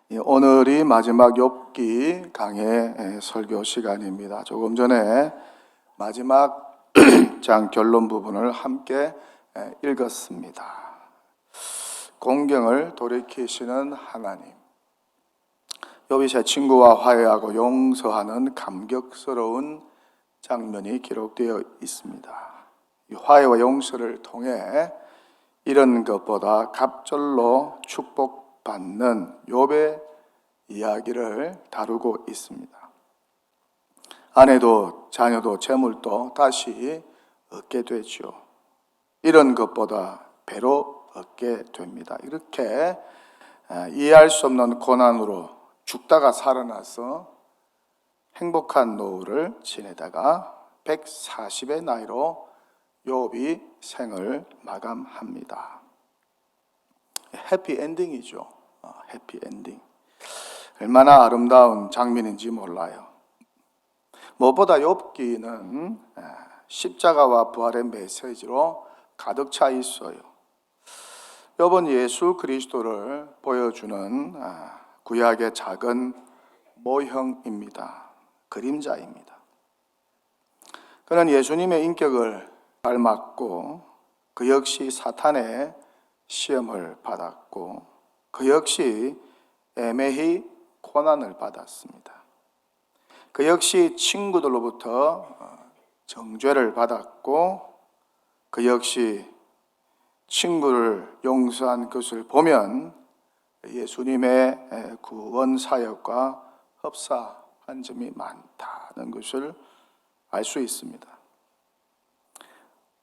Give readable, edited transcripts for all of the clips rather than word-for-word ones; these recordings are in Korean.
오늘이 마지막 욥기 강의 설교 시간입니다. 조금 전에 마지막 장 결론 부분을 함께 읽었습니다. 공경을 돌이키시는 하나님, 욥이 새 친구와 화해하고 용서하는 감격스러운 장면이 기록되어 있습니다. 이 화해와 용서를 통해 이런 것보다 갑절로 축복받는 욥의 이야기를 다루고 있습니다. 아내도 자녀도 재물도 다시 얻게 되죠. 이런 것보다 배로 얻게 됩니다. 이렇게 이해할 수 없는 고난으로 죽다가 살아나서 행복한 노후를 지내다가 140의 나이로 욥이 생을 마감합니다. 해피엔딩이죠. 해피엔딩. 얼마나 아름다운 장면인지 몰라요. 무엇보다 욥기는 십자가와 부활의 메시지로 가득 차 있어요. 욥은 예수 그리스도를 보여주는 구약의 작은 모형입니다. 그림자입니다. 그는 예수님의 인격을 닮았고 그 역시 사탄의 시험을 받았고 그 역시 애매히 고난을 받았습니다. 그 역시 친구들로부터 정죄를 받았고 그 역시 친구를 용서한 것을 보면 예수님의 구원 사역과 흡사한 점이 많다는 것을 알 수 있습니다.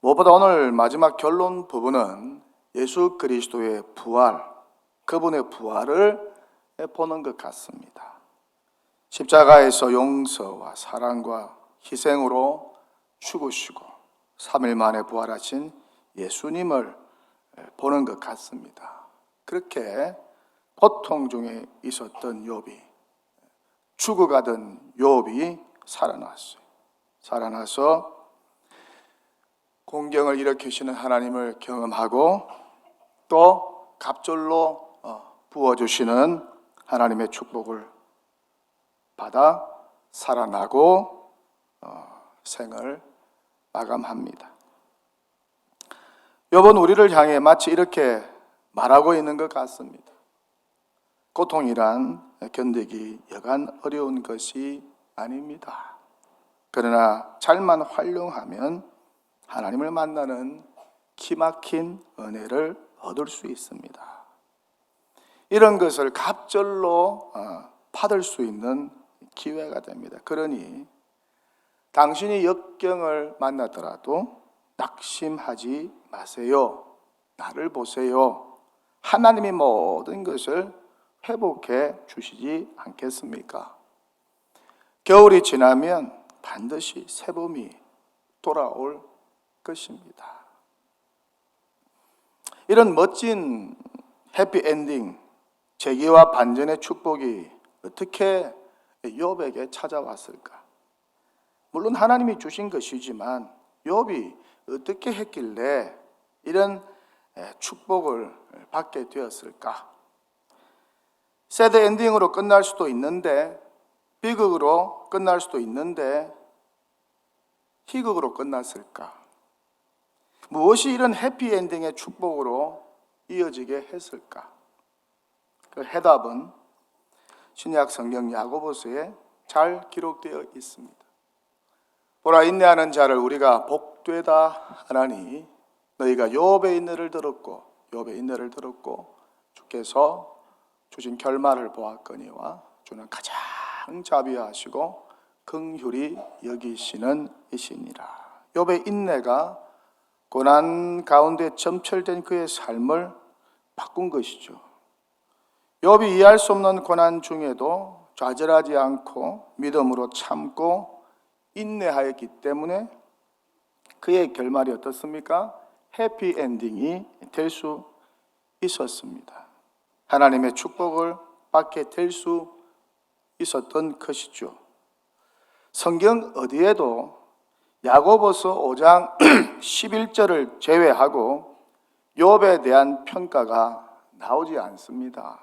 무엇보다 오늘 마지막 결론 부분은 예수 그리스도의 부활, 그분의 부활을 보는 것 같습니다. 십자가에서 용서와 사랑과 희생으로 죽으시고 3일 만에 부활하신 예수님을 보는 것 같습니다. 그렇게 고통 중에 있었던 욥이, 죽어가던 욥이 살아났어요. 살아나서 공경을 일으키시는 하나님을 경험하고 또 갑절로 부어주시는 하나님의 축복을 받아 살아나고 생을 마감합니다. 욥은 우리를 향해 마치 이렇게 말하고 있는 것 같습니다. 고통이란 견디기 여간 어려운 것이 아닙니다. 그러나 잘만 활용하면 하나님을 만나는 기막힌 은혜를 얻을 수 있습니다. 이런 것을 갑절로 받을 수 있는 기회가 됩니다. 그러니 당신이 역경을 만나더라도 낙심하지 마세요. 나를 보세요. 하나님이 모든 것을 회복해 주시지 않겠습니까? 겨울이 지나면 반드시 새봄이 돌아올 것입니다. 이런 멋진 해피엔딩, 재기와 반전의 축복이 어떻게 욥에게 찾아왔을까? 물론 하나님이 주신 것이지만 욥이 어떻게 했길래 이런 축복을 받게 되었을까? 새드 엔딩으로 끝날 수도 있는데, 비극으로 끝날 수도 있는데 희극으로 끝났을까? 무엇이 이런 해피엔딩의 축복으로 이어지게 했을까? 그 해답은 신약 성경 야고보서에 잘 기록되어 있습니다. 보라, 인내하는 자를 우리가 복되다 하나니 너희가 욥의 인내를 들었고 주께서 주신 결말을 보았거니와 주는 가장 자비하시고 긍휼히 여기시는 이시니라. 욥의 인내가 고난 가운데 점철된 그의 삶을 바꾼 것이죠. 욥이 이해할 수 없는 고난 중에도 좌절하지 않고 믿음으로 참고 인내하였기 때문에 그의 결말이 어떻습니까? 해피엔딩이 될 수 있었습니다. 하나님의 축복을 받게 될 수 있었던 것이죠. 성경 어디에도 야고보서 5장 11절을 제외하고 욥에 대한 평가가 나오지 않습니다.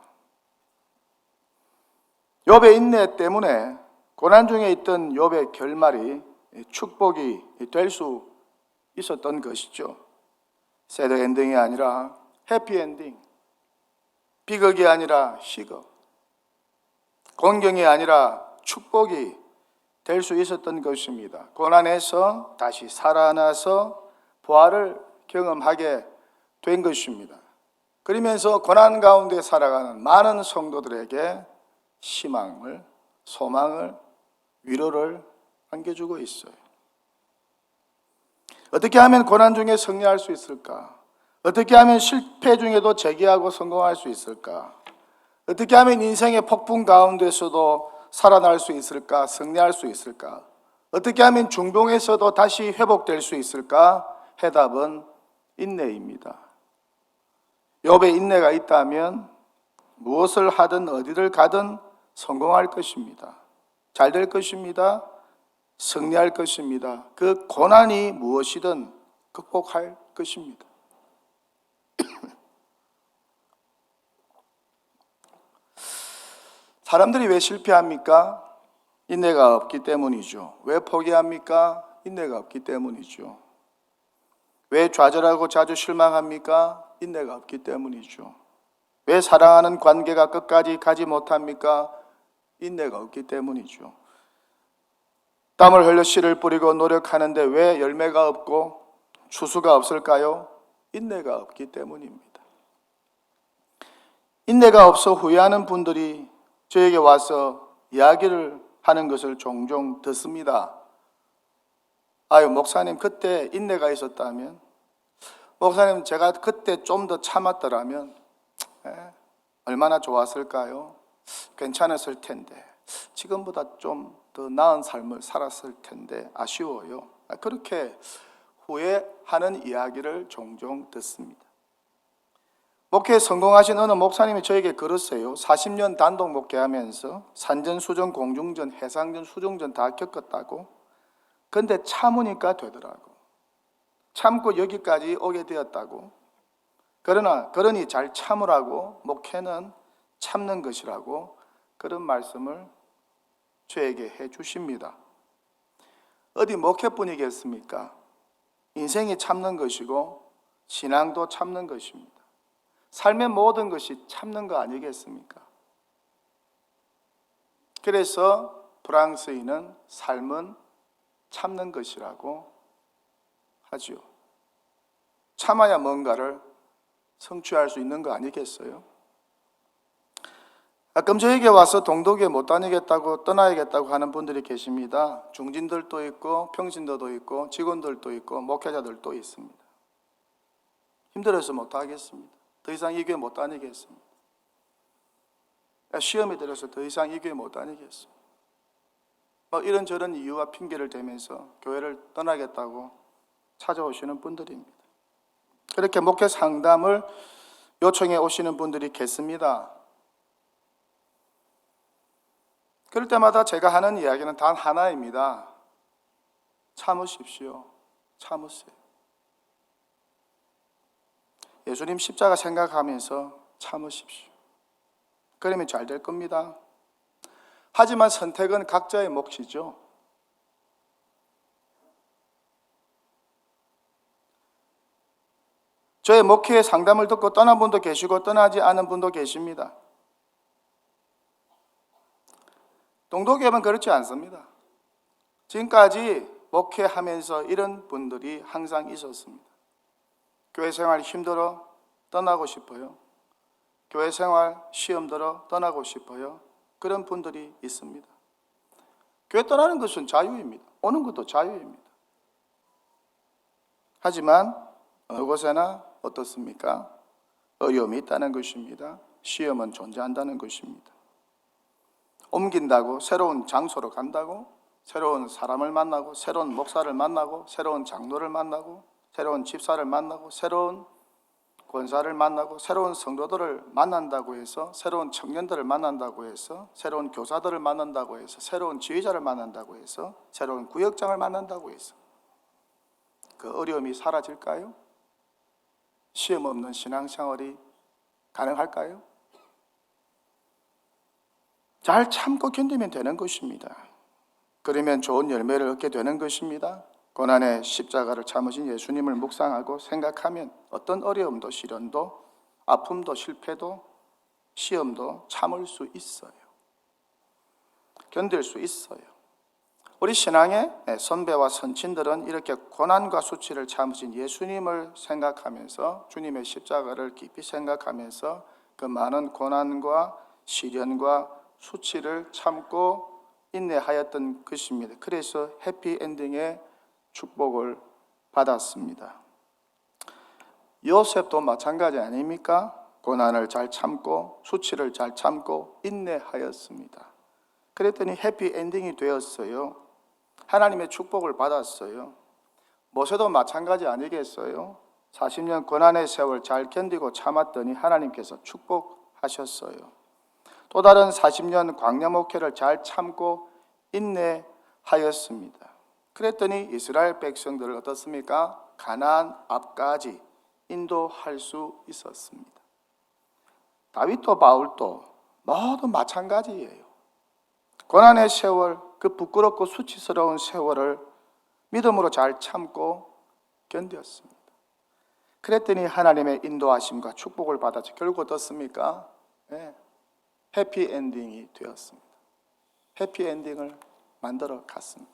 욥의 인내 때문에 고난 중에 있던 욥의 결말이 축복이 될 수 있었던 것이죠. 새드 엔딩이 아니라 해피 엔딩, 비극이 아니라 희극, 곤경이 아니라 축복이 될 수 있었던 것입니다. 고난에서 다시 살아나서 부활을 경험하게 된 것입니다. 그러면서 고난 가운데 살아가는 많은 성도들에게 희망을, 소망을, 위로를 안겨주고 있어요. 어떻게 하면 고난 중에 승리할 수 있을까? 어떻게 하면 실패 중에도 재기하고 성공할 수 있을까? 어떻게 하면 인생의 폭풍 가운데서도 살아날 수 있을까? 승리할 수 있을까? 어떻게 하면 중병에서도 다시 회복될 수 있을까? 해답은 인내입니다. 욥의 인내가 있다면 무엇을 하든 어디를 가든 성공할 것입니다. 잘 될 것입니다. 승리할 것입니다. 그 고난이 무엇이든 극복할 것입니다. 사람들이 왜 실패합니까? 인내가 없기 때문이죠. 왜 포기합니까? 인내가 없기 때문이죠. 왜 좌절하고 자주 실망합니까? 인내가 없기 때문이죠. 왜 사랑하는 관계가 끝까지 가지 못합니까? 인내가 없기 때문이죠. 땀을 흘려 씨를 뿌리고 노력하는데 왜 열매가 없고 추수가 없을까요? 인내가 없기 때문입니다. 인내가 없어 후회하는 분들이 저에게 와서 이야기를 하는 것을 종종 듣습니다. 아유, 목사님 그때 인내가 있었다면, 목사님 제가 그때 좀 더 참았더라면 얼마나 좋았을까요? 괜찮았을 텐데, 지금보다 좀 더 나은 삶을 살았을 텐데 아쉬워요. 그렇게 후회하는 이야기를 종종 듣습니다. 목회에 성공하신 어느 목사님이 저에게 그러세요. 40년 단독 목회하면서 산전수전, 공중전, 해상전, 수중전 다 겪었다고. 근데 참으니까 되더라고. 참고 여기까지 오게 되었다고. 그러니 잘 참으라고, 목회는 참는 것이라고 그런 말씀을 저에게 해 주십니다. 어디 목회뿐이겠습니까? 인생이 참는 것이고 신앙도 참는 것입니다. 삶의 모든 것이 참는 거 아니겠습니까? 그래서 프랑스인은 삶은 참는 것이라고 하죠. 참아야 뭔가를 성취할 수 있는 거 아니겠어요? 가끔 저에게 와서 동독에 못 다니겠다고 떠나야겠다고 하는 분들이 계십니다. 중진들도 있고 평신도도 있고 직원들도 있고 목회자들도 있습니다. 힘들어서 못 하겠습니다. 더 이상 이 교회 못 다니겠습니다. 시험에 들어서 더 이상 이 교회 못 다니겠습니다. 이런저런 이유와 핑계를 대면서 교회를 떠나겠다고 찾아오시는 분들입니다. 그렇게 목회 상담을 요청해 오시는 분들이 계십니다. 그럴 때마다 제가 하는 이야기는 단 하나입니다. 참으십시오. 참으세요. 예수님 십자가 생각하면서 참으십시오. 그러면 잘 될 겁니다. 하지만 선택은 각자의 몫이죠. 저의 목회의 상담을 듣고 떠난 분도 계시고 떠나지 않은 분도 계십니다. 동독교회는 그렇지 않습니다. 지금까지 목회하면서 이런 분들이 항상 있었습니다. 교회 생활 힘들어 떠나고 싶어요. 교회 생활 시험 들어 떠나고 싶어요. 그런 분들이 있습니다. 교회 떠나는 것은 자유입니다. 오는 것도 자유입니다. 하지만 어느 곳에나 어떻습니까? 어려움이 있다는 것입니다. 시험은 존재한다는 것입니다. 옮긴다고 새로운 장소로 간다고 새로운 사람을 만나고 새로운 목사를 만나고 새로운 장로를 만나고 새로운 집사를 만나고 새로운 권사를 만나고 새로운 성도들을 만난다고 해서 새로운 청년들을 만난다고 해서 새로운 교사들을 만난다고 해서 새로운 지휘자를 만난다고 해서 새로운 구역장을 만난다고 해서 그 어려움이 사라질까요? 시험 없는 신앙생활이 가능할까요? 잘 참고 견디면 되는 것입니다. 그러면 좋은 열매를 얻게 되는 것입니다. 고난의 십자가를 참으신 예수님을 묵상하고 생각하면 어떤 어려움도 시련도 아픔도 실패도 시험도 참을 수 있어요. 견딜 수 있어요. 우리 신앙의 선배와 선친들은 이렇게 고난과 수치를 참으신 예수님을 생각하면서 주님의 십자가를 깊이 생각하면서 그 많은 고난과 시련과 수치를 참고 인내하였던 것입니다. 그래서 해피엔딩의 축복을 받았습니다. 요셉도 마찬가지 아닙니까? 고난을 잘 참고 수치를 잘 참고 인내하였습니다. 그랬더니 해피엔딩이 되었어요. 하나님의 축복을 받았어요. 모세도 마찬가지 아니겠어요? 40년 고난의 세월 잘 견디고 참았더니 하나님께서 축복하셨어요. 또 다른 40년 광야 목회를 잘 참고 인내하였습니다. 그랬더니 이스라엘 백성들을 어떻습니까? 가나안 앞까지 인도할 수 있었습니다. 다윗도 바울도 모두 마찬가지예요. 고난의 세월, 그 부끄럽고 수치스러운 세월을 믿음으로 잘 참고 견뎠습니다. 그랬더니 하나님의 인도하심과 축복을 받아서 결국 어떻습니까? 해피엔딩이 되었습니다. 해피엔딩을 만들어 갔습니다.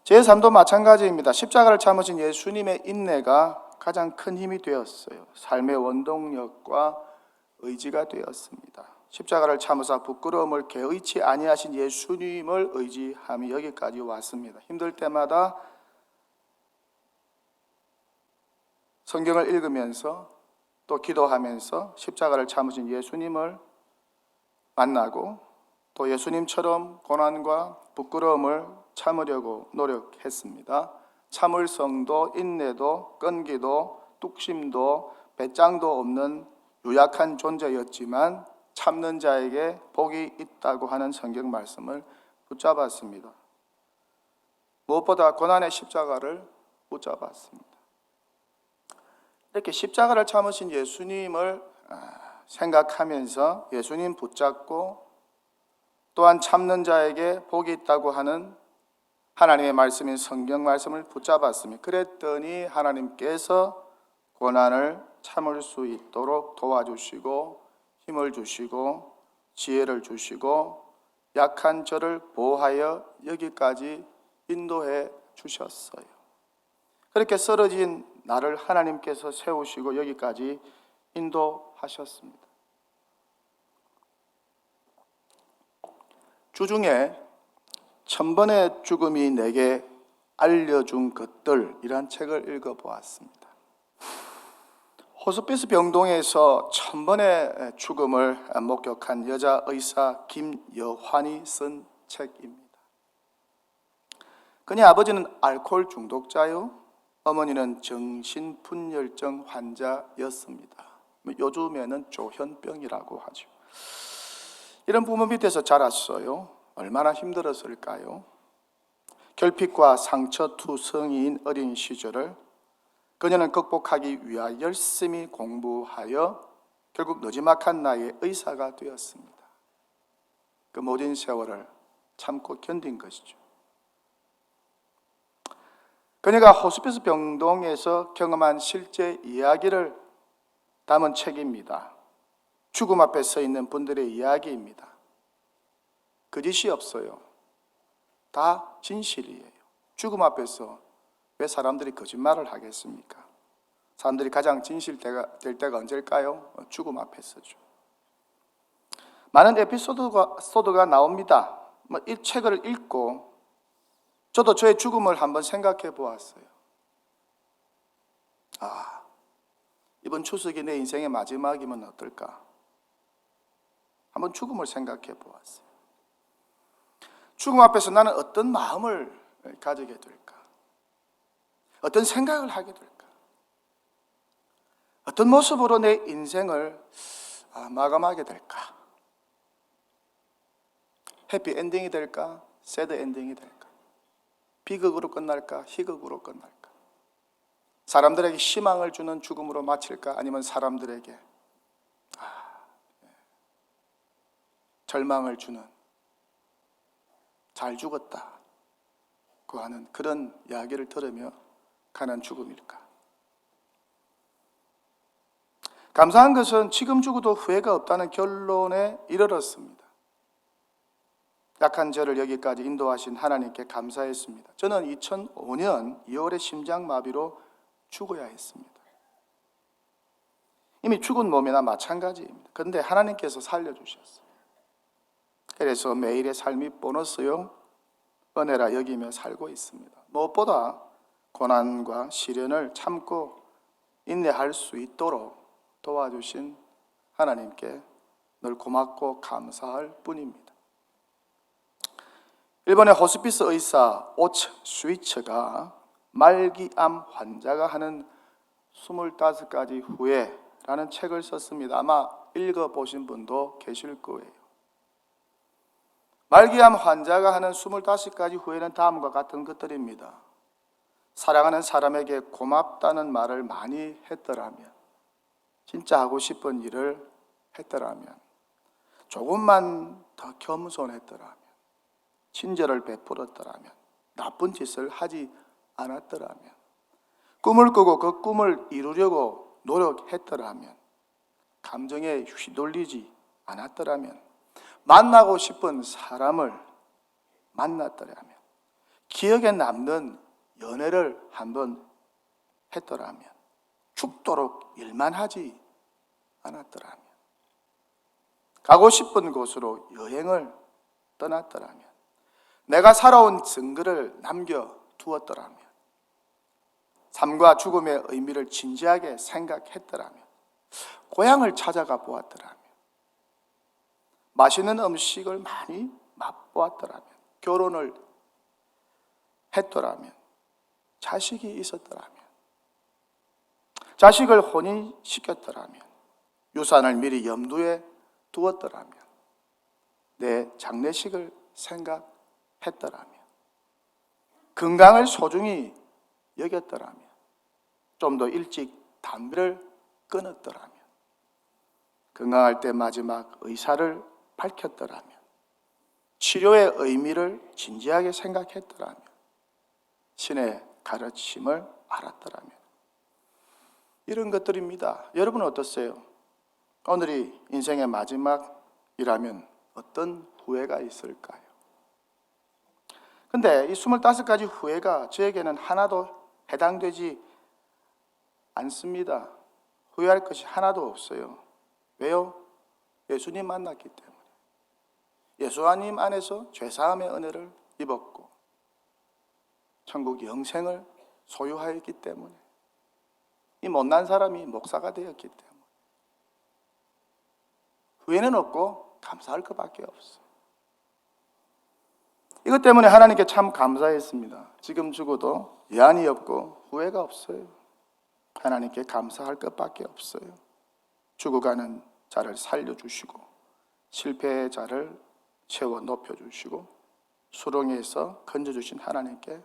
제 삶도 마찬가지입니다. 십자가를 참으신 예수님의 인내가 가장 큰 힘이 되었어요. 삶의 원동력과 의지가 되었습니다. 십자가를 참으사 부끄러움을 개의치 아니하신 예수님을 의지하며 여기까지 왔습니다. 힘들 때마다 성경을 읽으면서 또 기도하면서 십자가를 참으신 예수님을 만나고 또 예수님처럼 고난과 부끄러움을 참으려고 노력했습니다. 참을성도 인내도 끈기도 뚝심도 배짱도 없는 유약한 존재였지만 참는 자에게 복이 있다고 하는 성경 말씀을 붙잡았습니다. 무엇보다 고난의 십자가를 붙잡았습니다. 이렇게 십자가를 참으신 예수님을 생각하면서 예수님 붙잡고 또한 참는 자에게 복이 있다고 하는 하나님의 말씀인 성경 말씀을 붙잡았습니다. 그랬더니 하나님께서 고난을 참을 수 있도록 도와주시고 힘을 주시고 지혜를 주시고 약한 저를 보호하여 여기까지 인도해 주셨어요. 그렇게 쓰러진 나를 하나님께서 세우시고 여기까지 인도하셨습니다. 주중에 1000번의 죽음이 내게 알려준 것들이란 책을 읽어보았습니다. 호스피스 병동에서 1000번의 죽음을 목격한 여자 의사 김여환이 쓴 책입니다. 그녀 아버지는 알코올 중독자요, 어머니는 정신분열증 환자였습니다. 요즘에는 조현병이라고 하죠. 이런 부모 밑에서 자랐어요. 얼마나 힘들었을까요? 결핍과 상처투성이인 어린 시절을 그녀는 극복하기 위하여 열심히 공부하여 결국 너지막한 나이에 의사가 되었습니다. 그 모든 세월을 참고 견딘 것이죠. 그녀가 호스피스 병동에서 경험한 실제 이야기를 담은 책입니다. 죽음 앞에 서 있는 분들의 이야기입니다. 거짓이 없어요. 다 진실이에요. 죽음 앞에서 왜 사람들이 거짓말을 하겠습니까? 사람들이 가장 진실될 때가 언제일까요? 죽음 앞에서죠. 많은 에피소드가 나옵니다. 이 책을 읽고 저도 저의 죽음을 한번 생각해 보았어요. 이번 추석이 내 인생의 마지막이면 어떨까? 한번 죽음을 생각해 보았어요. 죽음 앞에서 나는 어떤 마음을 가지게 될까? 어떤 생각을 하게 될까? 어떤 모습으로 내 인생을 마감하게 될까? 해피엔딩이 될까? 새드엔딩이 될까? 비극으로 끝날까? 희극으로 끝날까? 사람들에게 희망을 주는 죽음으로 마칠까? 아니면 사람들에게 절망을 주는, 잘 죽었다고 하는 그런 이야기를 들으며 가는 죽음일까? 감사한 것은 지금 죽어도 후회가 없다는 결론에 이르렀습니다. 약한 저를 여기까지 인도하신 하나님께 감사했습니다. 저는 2005년 2월에 심장마비로 죽어야 했습니다. 이미 죽은 몸이나 마찬가지입니다. 그런데 하나님께서 살려주셨어요. 그래서 매일의 삶이 보너스요, 은혜라 여기며 살고 있습니다. 무엇보다 고난과 시련을 참고 인내할 수 있도록 도와주신 하나님께 늘 고맙고 감사할 뿐입니다. 일본의 호스피스 의사 오츠 스위처가 말기암 환자가 하는 25가지 후회라는 책을 썼습니다. 아마 읽어보신 분도 계실 거예요. 말기암 환자가 하는 25가지 후회는 다음과 같은 것들입니다. 사랑하는 사람에게 고맙다는 말을 많이 했더라면, 진짜 하고 싶은 일을 했더라면, 조금만 더 겸손했더라면, 친절을 베풀었더라면, 나쁜 짓을 하지 않았더라면, 꿈을 꾸고 그 꿈을 이루려고 노력했더라면, 감정에 휘둘리지 않았더라면, 만나고 싶은 사람을 만났더라면, 기억에 남는 연애를 한번 했더라면, 죽도록 일만 하지 않았더라면, 가고 싶은 곳으로 여행을 떠났더라면, 내가 살아온 증거를 남겨두었더라면, 삶과 죽음의 의미를 진지하게 생각했더라면, 고향을 찾아가 보았더라면, 맛있는 음식을 많이 맛보았더라면, 결혼을 했더라면, 자식이 있었더라면, 자식을 혼인시켰더라면, 유산을 미리 염두에 두었더라면, 내 장례식을 생각했더라면, 건강을 소중히 여겼더라면, 좀 더 일찍 담배를 끊었더라면, 건강할 때 마지막 의사를 밝혔더라면, 치료의 의미를 진지하게 생각했더라면, 신의 가르침을 알았더라면, 이런 것들입니다. 여러분은 어떠세요? 오늘이 인생의 마지막이라면 어떤 후회가 있을까요? 근데 이 25가지 후회가 저에게는 하나도 해당되지 않습니다. 후회할 것이 하나도 없어요. 왜요? 예수님 만났기 때문에. 예수님 안에서 죄사함의 은혜를 입었고 천국 영생을 소유하였기 때문에, 이 못난 사람이 목사가 되었기 때문에 후회는 없고 감사할 것밖에 없어. 이것 때문에 하나님께 참 감사했습니다. 지금 죽어도 여한이 없고 후회가 없어요. 하나님께 감사할 것밖에 없어요. 죽어가는 자를 살려주시고 실패의 자를 채워 높여주시고 수렁에서 건져주신 하나님께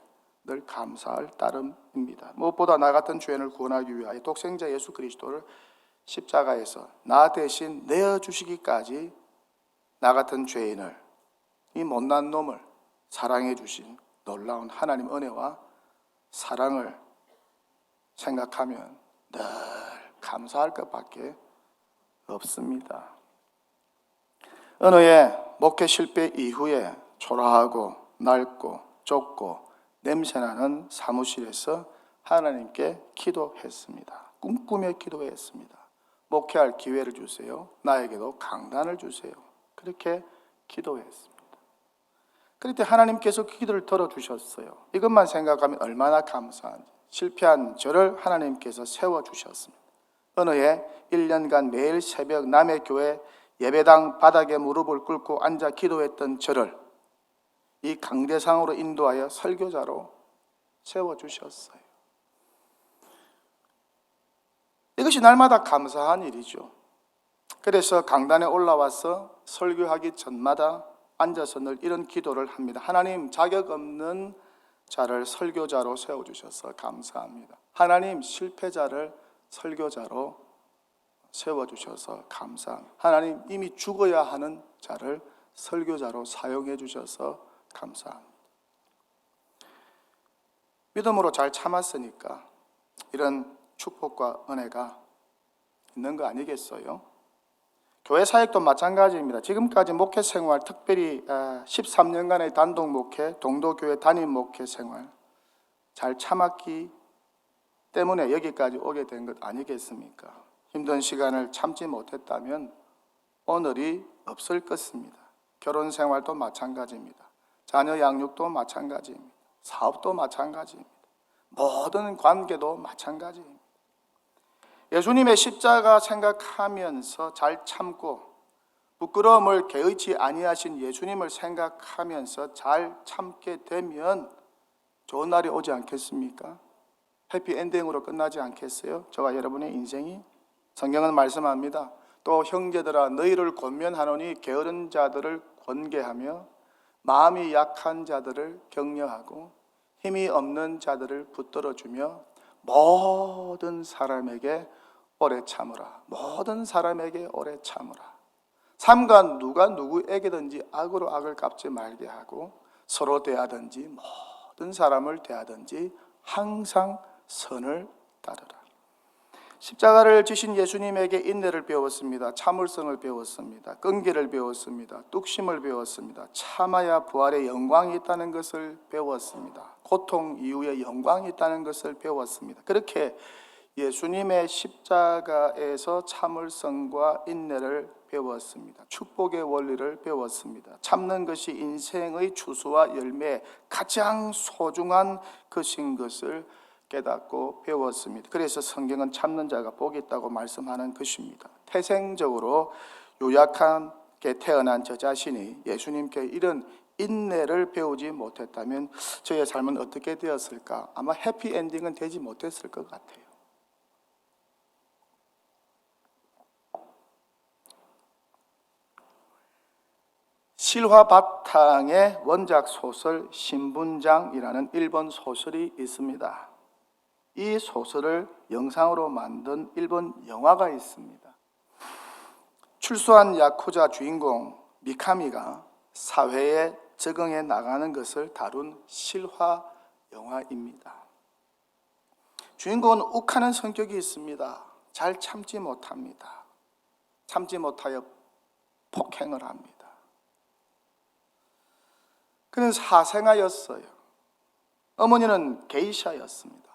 늘 감사할 따름입니다. 무엇보다 나 같은 죄인을 구원하기 위하여 독생자 예수 그리스도를 십자가에서 나 대신 내어주시기까지 나 같은 죄인을, 이 못난 놈을 사랑해 주신 놀라운 하나님 은혜와 사랑을 생각하면 늘 감사할 것밖에 없습니다. 어느 해 목회 실패 이후에 초라하고 낡고 좁고 냄새나는 사무실에서 하나님께 기도했습니다. 꿈꾸며 기도했습니다. 목회할 기회를 주세요. 나에게도 강단을 주세요. 그렇게 기도했습니다. 그럴 때 하나님께서 그 기도를 들어주셨어요. 이것만 생각하면 얼마나 감사한지. 실패한 저를 하나님께서 세워주셨습니다. 어느 해 1년간 매일 새벽 남의 교회 예배당 바닥에 무릎을 꿇고 앉아 기도했던 저를 이 강대상으로 인도하여 설교자로 세워주셨어요. 이것이 날마다 감사한 일이죠. 그래서 강단에 올라와서 설교하기 전마다 앉아서 늘 이런 기도를 합니다. 하나님, 자격 없는 자를 설교자로 세워주셔서 감사합니다. 하나님, 실패자를 설교자로 세워주셔서 감사합니다. 하나님, 이미 죽어야 하는 자를 설교자로 사용해 주셔서 감사합니다. 믿음으로 잘 참았으니까 이런 축복과 은혜가 있는 거 아니겠어요? 교회 사역도 마찬가지입니다. 지금까지 목회 생활, 특별히 13년간의 단독 목회, 동도교회 담임 목회 생활 잘 참았기 때문에 여기까지 오게 된 것 아니겠습니까? 힘든 시간을 참지 못했다면 오늘이 없을 것입니다. 결혼 생활도 마찬가지입니다. 자녀 양육도 마찬가지입니다. 사업도 마찬가지입니다. 모든 관계도 마찬가지입니다. 예수님의 십자가 생각하면서 잘 참고 부끄러움을 개의치 아니하신 예수님을 생각하면서 잘 참게 되면 좋은 날이 오지 않겠습니까? 해피엔딩으로 끝나지 않겠어요? 저와 여러분의 인생이? 성경은 말씀합니다. 또 형제들아 너희를 권면하노니 게으른 자들을 권계하며 마음이 약한 자들을 격려하고 힘이 없는 자들을 붙들어주며 모든 사람에게 오래 참으라. 모든 사람에게 오래 참으라. 삼가 누가 누구에게든지 악으로 악을 갚지 말게 하고 서로 대하든지 모든 사람을 대하든지 항상 선을 따르라. 십자가를 지신 예수님에게 인내를 배웠습니다. 참을성을 배웠습니다. 끈기를 배웠습니다. 뚝심을 배웠습니다. 참아야 부활의 영광이 있다는 것을 배웠습니다. 고통 이후에 영광이 있다는 것을 배웠습니다. 그렇게 예수님의 십자가에서 참을성과 인내를 배웠습니다. 축복의 원리를 배웠습니다. 참는 것이 인생의 추수와 열매 가장 소중한 것인 것을 깨닫고 배웠습니다. 그래서 성경은 참는 자가 복이 있다고 말씀하는 것입니다. 태생적으로 요약하게 태어난 저 자신이 예수님께 이런 인내를 배우지 못했다면 저의 삶은 어떻게 되었을까? 아마 해피엔딩은 되지 못했을 것 같아요. 실화 바탕의 원작 소설 신분장이라는 일본 소설이 있습니다. 이 소설을 영상으로 만든 일본 영화가 있습니다. 출소한 야쿠자 주인공 미카미가 사회에 적응해 나가는 것을 다룬 실화 영화입니다. 주인공은 욱하는 성격이 있습니다. 잘 참지 못합니다. 참지 못하여 폭행을 합니다. 그는 사생아였어요. 어머니는 게이샤였습니다.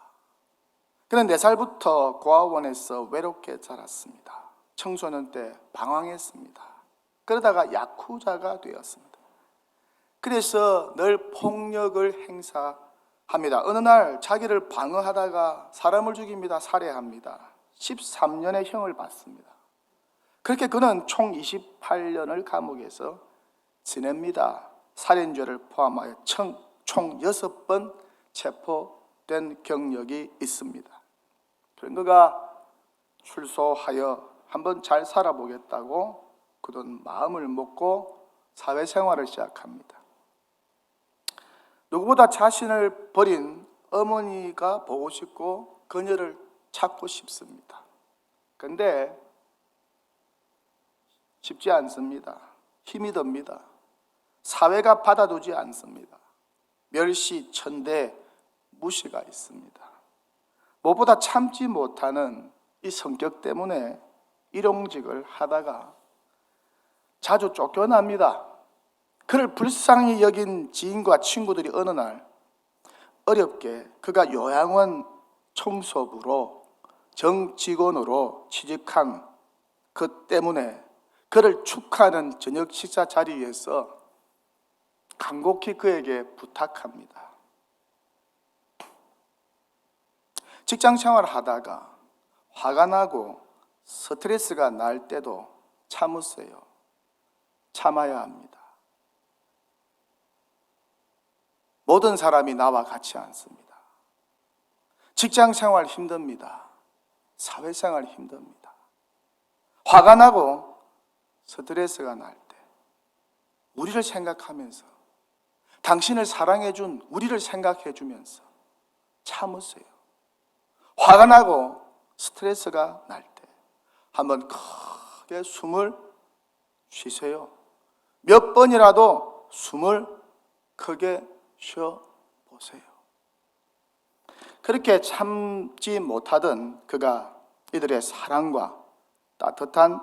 그는 4살부터 고아원에서 외롭게 자랐습니다. 청소년 때 방황했습니다. 그러다가 야쿠자가 되었습니다. 그래서 늘 폭력을 행사합니다. 어느 날 자기를 방어하다가 사람을 죽입니다. 살해합니다. 13년의 형을 받습니다. 그렇게 그는 총 28년을 감옥에서 지냅니다. 살인죄를 포함하여 총 6번 체포된 경력이 있습니다. 그런 그가 출소하여 한번 잘 살아보겠다고 그런 마음을 먹고 사회생활을 시작합니다. 누구보다 자신을 버린 어머니가 보고 싶고 그녀를 찾고 싶습니다. 그런데 쉽지 않습니다. 힘이 듭니다. 사회가 받아두지 않습니다. 멸시, 천대, 무시가 있습니다. 무엇보다 참지 못하는 이 성격 때문에 일용직을 하다가 자주 쫓겨납니다. 그를 불쌍히 여긴 지인과 친구들이 어느 날 어렵게 그가 요양원 청소부로 정직원으로 취직한 그 때문에 그를 축하하는 저녁 식사 자리에서 간곡히 그에게 부탁합니다. 직장 생활을 하다가 화가 나고 스트레스가 날 때도 참으세요. 참아야 합니다. 모든 사람이 나와 같지 않습니다. 직장 생활 힘듭니다. 사회생활 힘듭니다. 화가 나고 스트레스가 날 때 우리를 생각하면서 당신을 사랑해준 우리를 생각해주면서 참으세요. 화가 나고 스트레스가 날 때 한번 크게 숨을 쉬세요. 몇 번이라도 숨을 크게 쉬어 보세요. 그렇게 참지 못하던 그가 이들의 사랑과 따뜻한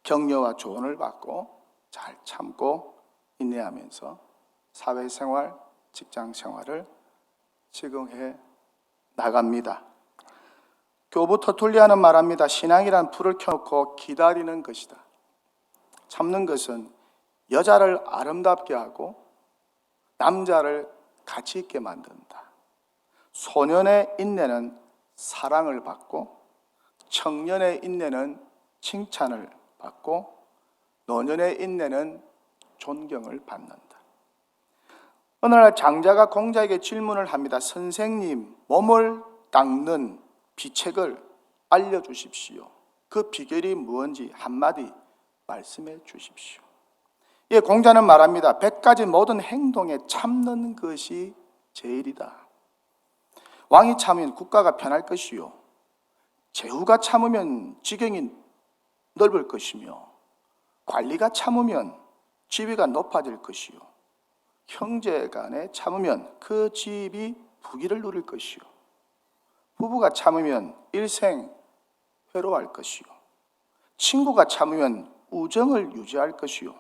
격려와 조언을 받고 잘 참고 인내하면서 사회생활, 직장생활을 적응해 나갑니다. 교부 터툴리아는 말합니다. 신앙이란 불을 켜놓고 기다리는 것이다. 참는 것은 여자를 아름답게 하고 남자를 가치 있게 만든다. 소년의 인내는 사랑을 받고 청년의 인내는 칭찬을 받고 노년의 인내는 존경을 받는다. 어느 날 장자가 공자에게 질문을 합니다. 선생님, 몸을 닦는 비책을 알려주십시오. 그 비결이 무엇인지 한마디 말씀해 주십시오. 예, 공자는 말합니다. 100가지 모든 행동에 참는 것이 제일이다. 왕이 참으면 국가가 편할 것이요, 제후가 참으면 지경이 넓을 것이며, 관리가 참으면 지위가 높아질 것이요, 형제간에 참으면 그 집이 부귀를 누릴 것이요, 부부가 참으면 일생 회로할 것이요, 친구가 참으면 우정을 유지할 것이요,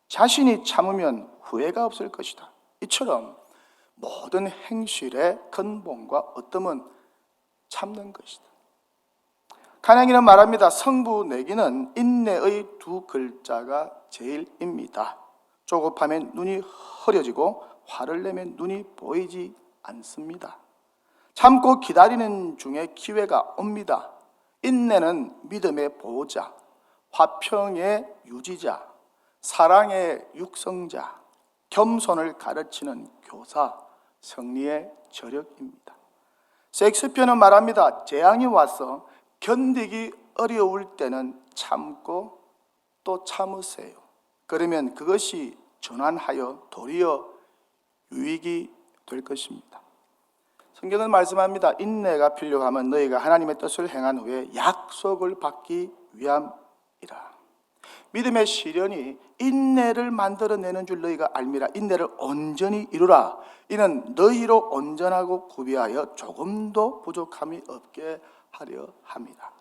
자신이 참으면 후회가 없을 것이다. 이처럼 모든 행실의 근본과 어뜸은 참는 것이다. 간양이는 말합니다. 성부 내기는 인내의 두 글자가 제일입니다. 조급하면 눈이 흐려지고 화를 내면 눈이 보이지 않습니다. 참고 기다리는 중에 기회가 옵니다. 인내는 믿음의 보호자, 화평의 유지자, 사랑의 육성자, 겸손을 가르치는 교사, 승리의 저력입니다. 셰익스피어는 말합니다. 재앙이 와서 견디기 어려울 때는 참고 또 참으세요. 그러면 그것이 전환하여 도리어 유익이 될 것입니다. 성경은 말씀합니다. 인내가 필요하면 너희가 하나님의 뜻을 행한 후에 약속을 받기 위함이라. 믿음의 시련이 인내를 만들어내는 줄 너희가 알미라. 인내를 온전히 이루라. 이는 너희로 온전하고 구비하여 조금도 부족함이 없게 하려 함이라.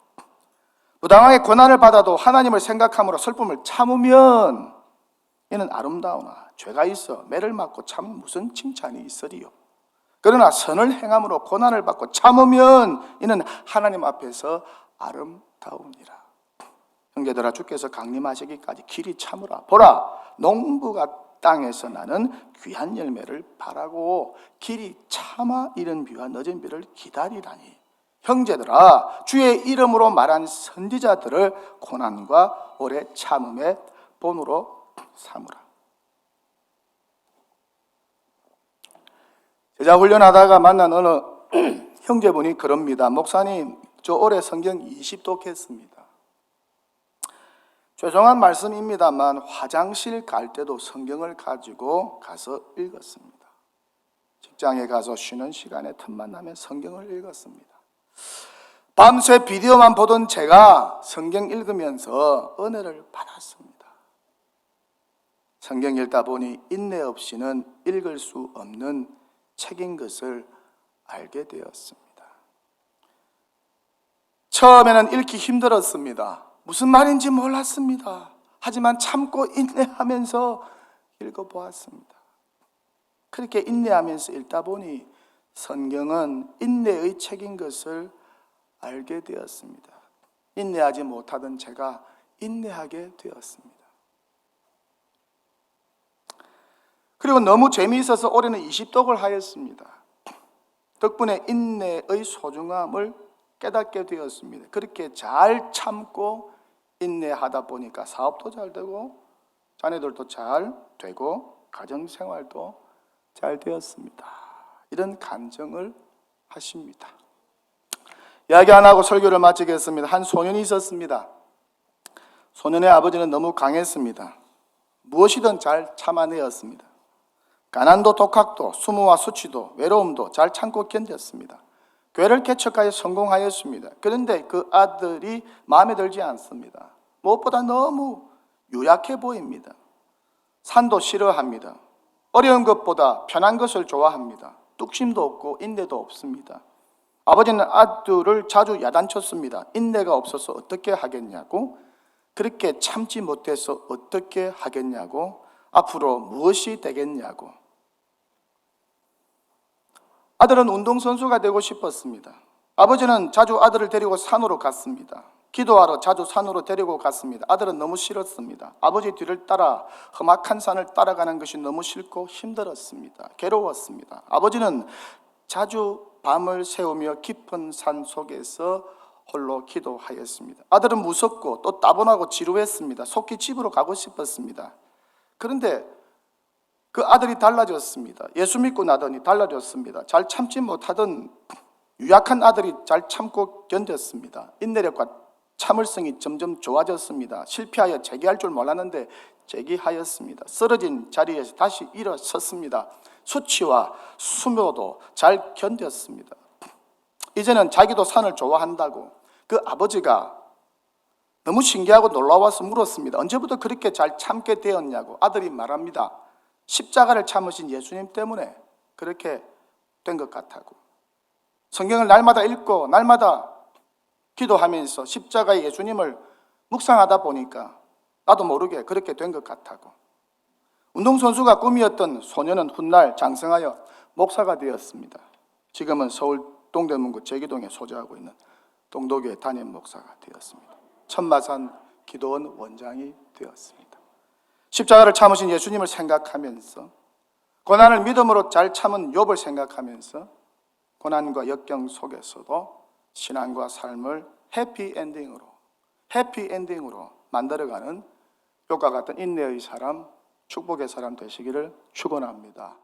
부당하게 고난을 받아도 하나님을 생각함으로 슬픔을 참으면 이는 아름다우나 죄가 있어 매를 맞고 참으면 무슨 칭찬이 있으리요. 그러나 선을 행함으로 고난을 받고 참으면 이는 하나님 앞에서 아름다우니라. 형제들아, 주께서 강림하시기까지 길이 참으라. 보라, 농부가 땅에서 나는 귀한 열매를 바라고 길이 참아 이른 비와 늦은 비를 기다리라니. 형제들아, 주의 이름으로 말한 선지자들을 고난과 오래 참음의 본으로 삼으라. 제자 훈련하다가 만난 어느 형제분이 그럽니다. 목사님, 저 올해 성경 20독 했습니다. 죄송한 말씀입니다만 화장실 갈 때도 성경을 가지고 가서 읽었습니다. 직장에 가서 쉬는 시간에 틈만 나면 성경을 읽었습니다. 밤새 비디오만 보던 제가 성경 읽으면서 은혜를 받았습니다. 성경 읽다 보니 인내 없이는 읽을 수 없는 책인 것을 알게 되었습니다. 처음에는 읽기 힘들었습니다. 무슨 말인지 몰랐습니다. 하지만 참고 인내하면서 읽어보았습니다. 그렇게 인내하면서 읽다 보니 성경은 인내의 책인 것을 알게 되었습니다. 인내하지 못하던 제가 인내하게 되었습니다. 그리고 너무 재미있어서 올해는 20독을 하였습니다. 덕분에 인내의 소중함을 깨닫게 되었습니다. 그렇게 잘 참고 인내하다 보니까 사업도 잘 되고 자녀들도 잘 되고 가정생활도 잘 되었습니다. 이런 간증을 하십니다. 이야기 안 하고 설교를 마치겠습니다. 한 소년이 있었습니다. 소년의 아버지는 너무 강했습니다. 무엇이든 잘 참아내었습니다. 가난도 독학도 수모와 수치도 외로움도 잘 참고 견뎠습니다. 교회를 개척하여 성공하였습니다. 그런데 그 아들이 마음에 들지 않습니다. 무엇보다 너무 유약해 보입니다. 산도 싫어합니다. 어려운 것보다 편한 것을 좋아합니다. 뚝심도 없고 인내도 없습니다. 아버지는 아들을 자주 야단쳤습니다. 인내가 없어서 어떻게 하겠냐고, 그렇게 참지 못해서 어떻게 하겠냐고, 앞으로 무엇이 되겠냐고. 아들은 운동선수가 되고 싶었습니다. 아버지는 자주 아들을 데리고 산으로 갔습니다. 기도하러 자주 산으로 데리고 갔습니다. 아들은 너무 싫었습니다. 아버지 뒤를 따라 험악한 산을 따라가는 것이 너무 싫고 힘들었습니다. 괴로웠습니다. 아버지는 자주 밤을 새우며 깊은 산 속에서 홀로 기도하였습니다. 아들은 무섭고 또 따분하고 지루했습니다. 속히 집으로 가고 싶었습니다. 그런데 그 아들이 달라졌습니다. 예수 믿고 나더니 달라졌습니다. 잘 참지 못하던 유약한 아들이 잘 참고 견뎠습니다. 인내력과 참을성이 점점 좋아졌습니다. 실패하여 재기할 줄 몰랐는데 재기하였습니다. 쓰러진 자리에서 다시 일어섰습니다. 수치와 수모도 잘 견뎠습니다. 이제는 자기도 산을 좋아한다고 그 아버지가 너무 신기하고 놀라워서 물었습니다. 언제부터 그렇게 잘 참게 되었냐고. 아들이 말합니다. 십자가를 참으신 예수님 때문에 그렇게 된 것 같다고. 성경을 날마다 읽고 날마다 기도하면서 십자가의 예수님을 묵상하다 보니까 나도 모르게 그렇게 된 것 같다고. 운동선수가 꿈이었던 소년은 훗날 장성하여 목사가 되었습니다. 지금은 서울 동대문구 제기동에 소재하고 있는 동도교회 담임 목사가 되었습니다. 천마산 기도원 원장이 되었습니다. 십자가를 참으신 예수님을 생각하면서, 고난을 믿음으로 잘 참은 욥을 생각하면서 고난과 역경 속에서도 신앙과 삶을 해피엔딩으로 만들어가는 욥과 같은 인내의 사람, 축복의 사람 되시기를 축원합니다.